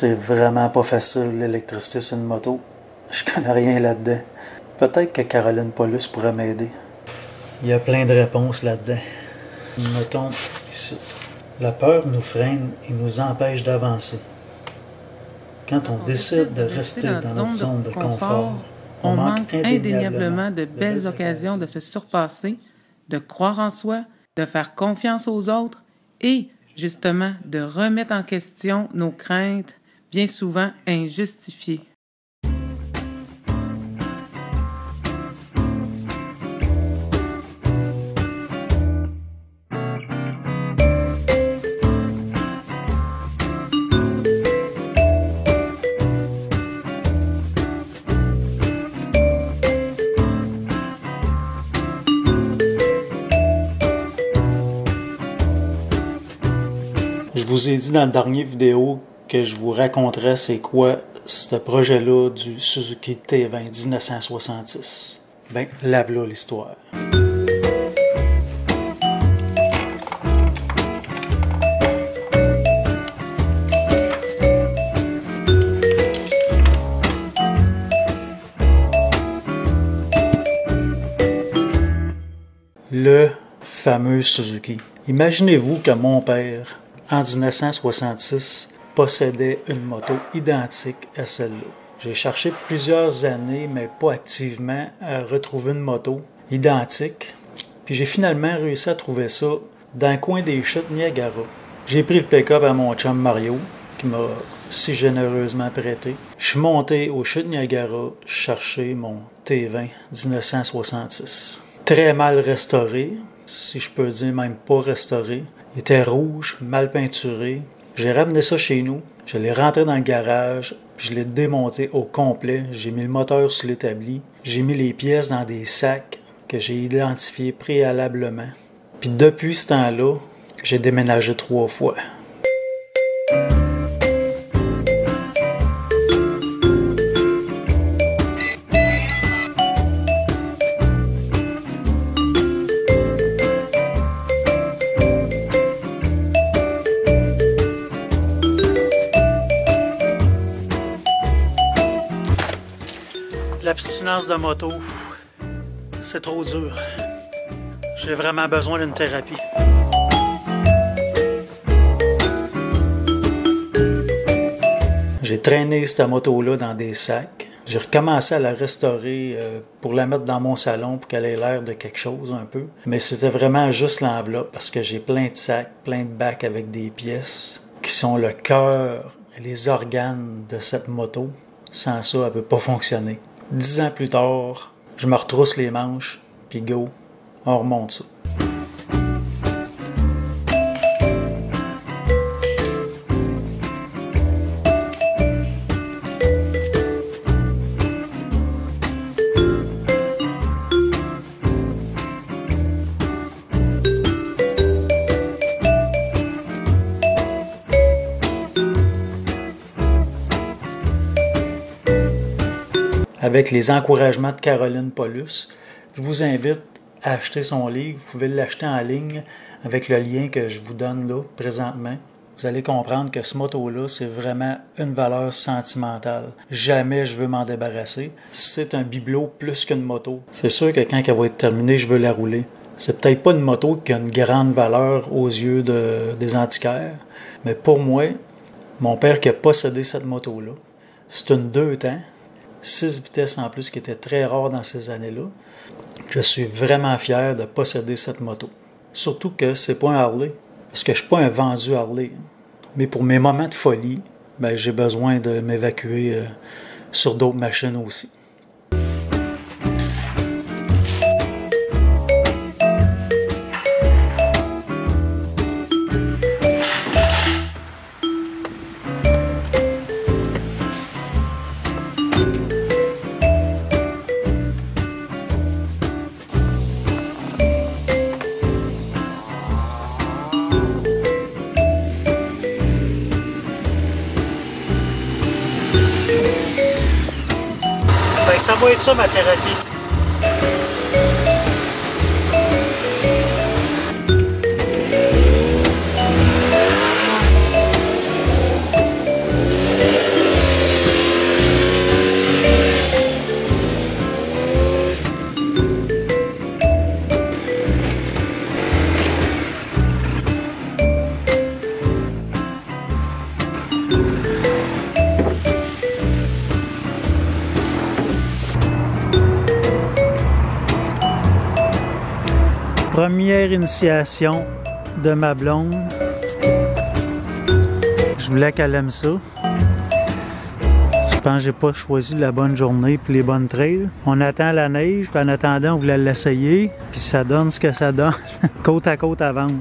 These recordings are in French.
C'est vraiment pas facile, l'électricité sur une moto. Je connais rien là-dedans. Peut-être que Caroline Paulus pourrait m'aider. Il y a plein de réponses là-dedans. Mettons ici. La peur nous freine et nous empêche d'avancer. Quand on décide de rester dans notre zone de confort, on manque indéniablement de belles occasions de se surpasser, de croire en soi, de faire confiance aux autres et, justement, de remettre en question nos craintes, bien souvent injustifiées. Je vous ai dit dans la dernière vidéo que je vous raconterais c'est quoi ce projet-là du Suzuki T20 1966. Ben, là l'histoire. Le fameux Suzuki. Imaginez-vous que mon père, en 1966, possédait une moto identique à celle-là. J'ai cherché plusieurs années, mais pas activement, à retrouver une moto identique. Puis j'ai finalement réussi à trouver ça dans le coin des chutes Niagara. J'ai pris le pick-up à mon chum Mario, qui m'a si généreusement prêté. Je suis monté aux chutes Niagara chercher mon T20 1966. Très mal restauré, si je peux dire même pas restauré. Il était rouge, mal peinturé. J'ai ramené ça chez nous, je l'ai rentré dans le garage, puis je l'ai démonté au complet. J'ai mis le moteur sur l'établi, j'ai mis les pièces dans des sacs que j'ai identifiés préalablement. Puis depuis ce temps-là, j'ai déménagé 3 fois. L'abstinence de moto, c'est trop dur. J'ai vraiment besoin d'une thérapie. J'ai traîné cette moto-là dans des sacs. J'ai recommencé à la restaurer pour la mettre dans mon salon pour qu'elle ait l'air de quelque chose un peu. Mais c'était vraiment juste l'enveloppe parce que j'ai plein de sacs, plein de bacs avec des pièces qui sont le cœur et les organes de cette moto. Sans ça, elle ne peut pas fonctionner. 10 ans plus tard, je me retrousse les manches, puis go, on remonte ça. Avec les encouragements de Caroline Paulus, je vous invite à acheter son livre. Vous pouvez l'acheter en ligne avec le lien que je vous donne là, présentement. Vous allez comprendre que ce moto-là, c'est vraiment une valeur sentimentale. Jamais je veux m'en débarrasser. C'est un bibelot plus qu'une moto. C'est sûr que quand elle va être terminée, je veux la rouler. C'est peut-être pas une moto qui a une grande valeur aux yeux des antiquaires, mais pour moi, mon père qui a possédé cette moto-là, c'est une 2 temps. 6 vitesses en plus, qui était très rare dans ces années-là. Je suis vraiment fier de posséder cette moto. Surtout que c'est pas un Harley, parce que je suis pas un vendu Harley. Mais pour mes moments de folie, ben, j'ai besoin de m'évacuer sur d'autres machines aussi. Ça va être ça ma thérapie. Première initiation de ma blonde. Je voulais qu'elle aime ça. Je pense que j'ai pas choisi la bonne journée puis les bonnes trails. On attend la neige, puis en attendant, on voulait l'essayer. Puis ça donne ce que ça donne. Côte à côte à vendre.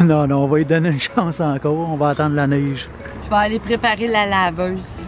Non, on va lui donner une chance encore. On va attendre la neige. Je vais aller préparer la laveuse.